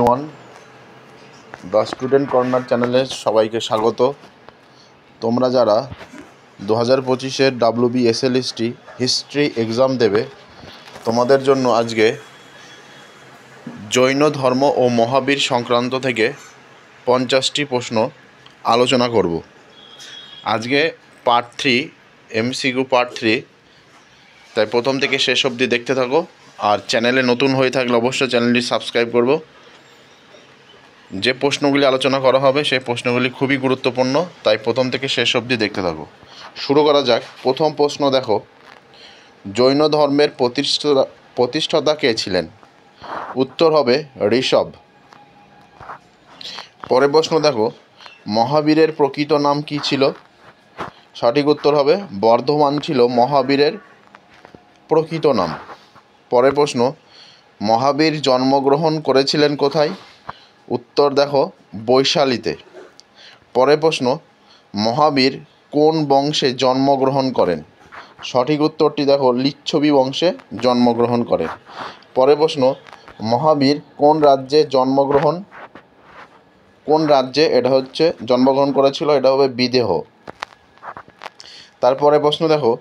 One the student corner চ্যানেলে সবাইকে স্বাগত। তোমরা যারা 2025-এর WBSLST হিস্ট্রি এক্সাম দেবে, তোমাদের জন্য আজকে জৈন ধর্ম ও মহাবীর সংক্রান্ত থেকে 50টি প্রশ্ন আলোচনা করব। আজকে পার্ট 3, MCQ পার্ট 3, তাই প্রথম থেকে শেষ অবধি দেখতে থাকো। আর চ্যানেলে নতুন হয়ে থাকলে অবশ্যই চ্যানেলটি সাবস্ক্রাইব করবো। যে প্রশ্নগুলি আলোচনা করা হবে সেই প্রশ্নগুলি খুবই গুরুত্বপূর্ণ, তাই প্রথম থেকে শেষ অবধি দেখতে থাকো। শুরু করা যাক। প্রথম প্রশ্ন দেখো, জৈন ধর্মের প্রতিষ্ঠাতা কে ছিলেন? উত্তর হবে ঋষভ। পরের প্রশ্ন দেখো, মহাবীরের প্রকৃত নাম কি ছিল? সঠিক উত্তর হবে বর্ধমান ছিল মহাবীরের প্রকৃত নাম। পরের প্রশ্ন, মহাবীর জন্মগ্রহণ করেছিলেন কোথায়? উত্তর দেখো বৈশালীতে। পরের প্রশ্ন, মহাবীর কোন বংশে জন্মগ্রহণ করেন? সঠিক উত্তরটি দেখো লিচ্ছবি বংশে জন্মগ্রহণ করেন। পরের প্রশ্ন, মহাবীর কোন রাজ্যে জন্মগ্রহণ করেছিল? এটা হবে বিদেহ। তারপরে প্রশ্ন দেখো,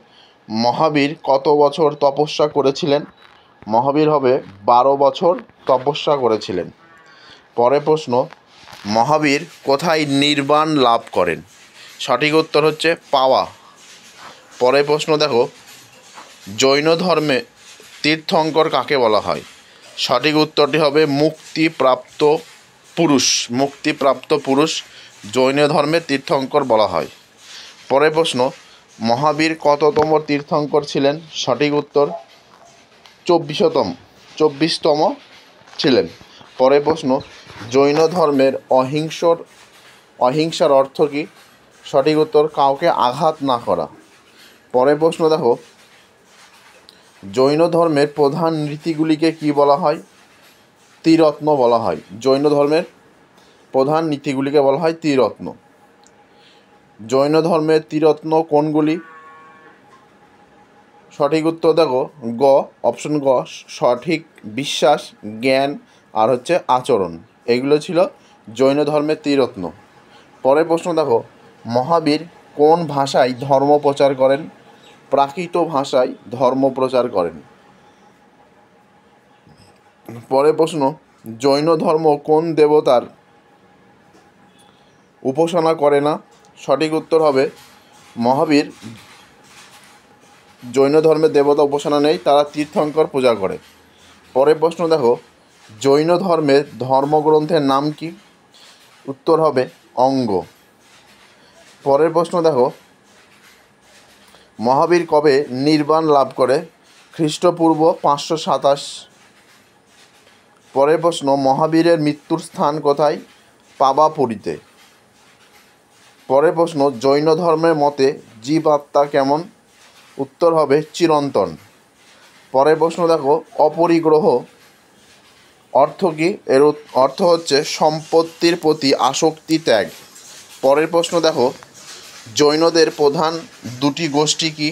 মহাবীর কত বছর তপস্যা করেছিলেন? মহাবীর হবে 12 বছর তপস্যা করেছিলেন। পরের প্রশ্ন, মহাবীর কোথায় নির্বাণ লাভ করেন? সঠিক উত্তর হচ্ছে পাওয়া। পরের প্রশ্ন দেখো, জৈন ধর্মে তীর্থঙ্কর কাকে বলা হয়? সঠিক উত্তরটি হবে মুক্তিপ্রাপ্ত পুরুষ জৈন ধর্মের তীর্থঙ্কর বলা হয়। পরের প্রশ্ন, মহাবীর কততম তীর্থঙ্কর ছিলেন? সঠিক উত্তর 24তম ছিলেন। পরের প্রশ্ন, জৈন ধর্মের অহিংসার অর্থ কী? সঠিক উত্তর কাউকে আঘাত না করা। পরের প্রশ্ন দেখো, জৈন ধর্মের প্রধান নীতিগুলিকে কি বলা হয়? ত্রিরত্ন বলা হয়। জৈন ধর্মের প্রধান নীতিগুলিকে বলা হয় ত্রিরত্ন। জৈন ধর্মের ত্রিরত্ন কোনগুলি? সঠিক উত্তর দেখো অপশন গ, সঠিক বিশ্বাস, জ্ঞান আর হচ্ছে আচরণ। এগুলো ছিল জৈন ধর্মের ত্রিরত্ন। পরের প্রশ্ন দেখো, মহাবীর কোন ভাষায় ধর্ম প্রচার করেন? প্রাকৃত ভাষায় ধর্ম প্রচার করেন। পরের প্রশ্ন, জৈন ধর্ম কোন দেবতার উপাসনা করে না? সঠিক উত্তর হবে মহাবীর জৈন ধর্মের দেবতা উপাসনা নেই, তারা তীর্থঙ্কর পূজা করে। পরের প্রশ্ন দেখো, জৈন ধর্মের ধর্মগ্রন্থের নাম কি? উত্তর হবে অঙ্গ। পরের প্রশ্ন দেখো, মহাবীর কবে নির্বাণ লাভ করে? খ্রিস্টপূর্ব 527। পরের প্রশ্ন, মহাবীরের মৃত্যুর স্থান কোথায়? পাবাপুরীতে। পরের প্রশ্ন, জৈন ধর্মের মতে জীব আত্মা কেমন? উত্তর হবে চিরন্তন। পরের প্রশ্ন দেখো, অপরিগ্রহ অর্থ কী? এর অর্থ হচ্ছে সম্পত্তির প্রতি আসক্তি ত্যাগ। পরের প্রশ্ন দেখো, জৈনদের প্রধান দুটি গোষ্ঠী কি?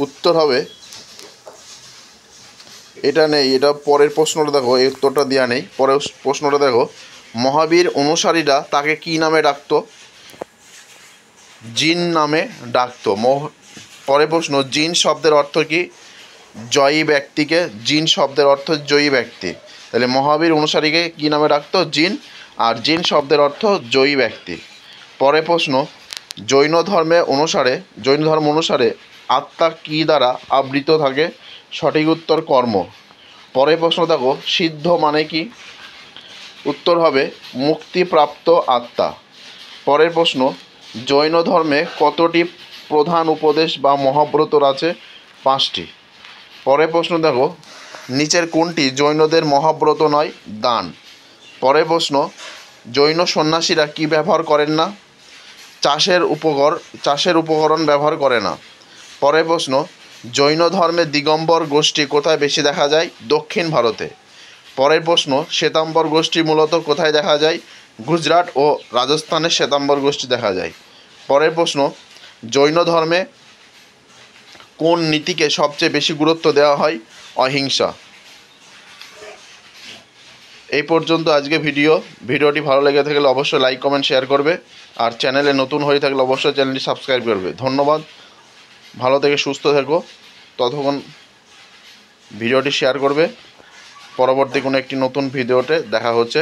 উত্তর হবে এটা নেই, এটা পরের প্রশ্নটা দেখো, এই উত্তরটা দেওয়া নেই। পরের প্রশ্নটা দেখো, মহাবীর অনুসারীরা তাকে কি নামে ডাকতো? জিন নামে ডাকতো। পরের প্রশ্ন, জিন শব্দের অর্থ কি? জয়ী ব্যক্তিকে জিন শব্দের অর্থ জয়ী ব্যক্তি। তাহলে মহাবীর অনুসারীকে কী নামে ডাকতো? জিন। আর জিন শব্দের অর্থ জয়ী ব্যক্তি। পরের প্রশ্ন, জৈন ধর্ম অনুসারে আত্মা কী দ্বারা আবৃত থাকে? সঠিক উত্তর কর্ম। পরের প্রশ্ন দেখো, সিদ্ধ মানে কি? উত্তর হবে মুক্তিপ্রাপ্ত আত্মা। পরের প্রশ্ন, জৈন ধর্মে কতটি প্রধান উপদেশ বা মহাব্রত আছে? 5টি। পরের প্রশ্ন দেখো, নিচের কোনটি জৈনদের মহাব্রত নয়? দান। পরের প্রশ্ন, জৈন সন্ন্যাসীরা কি ব্যবহার করেন না? চাষের উপকরণ ব্যবহার করে না। পরের প্রশ্ন, জৈন ধর্মে দিগম্বর গোষ্ঠী কোথায় বেশি দেখা যায়? দক্ষিণ ভারতে। পরের প্রশ্ন, শ্বেতাম্বর গোষ্ঠী মূলত কোথায় দেখা যায়? গুজরাট ও রাজস্থানে শ্বেতাম্বর গোষ্ঠী দেখা যায়। পরের প্রশ্ন, জৈন ধর্মে কোন নীতিকে সবচেয়ে বেশি গুরুত্ব দেওয়া হয়? অহিংসা। এই পর্যন্ত আজকে ভিডিওটি ভালো লেগে থাকলে অবশ্যই লাইক কমেন্ট শেয়ার করবে, আর চ্যানেলে নতুন হয়ে থাকলে অবশ্যই চ্যানেলটি সাবস্ক্রাইব করবে। ধন্যবাদ, ভালো থেকে সুস্থ থেকো, ততক্ষণ ভিডিওটি শেয়ার করবে। পরবর্তী কোনো একটি নতুন ভিডিওতে দেখা হচ্ছে।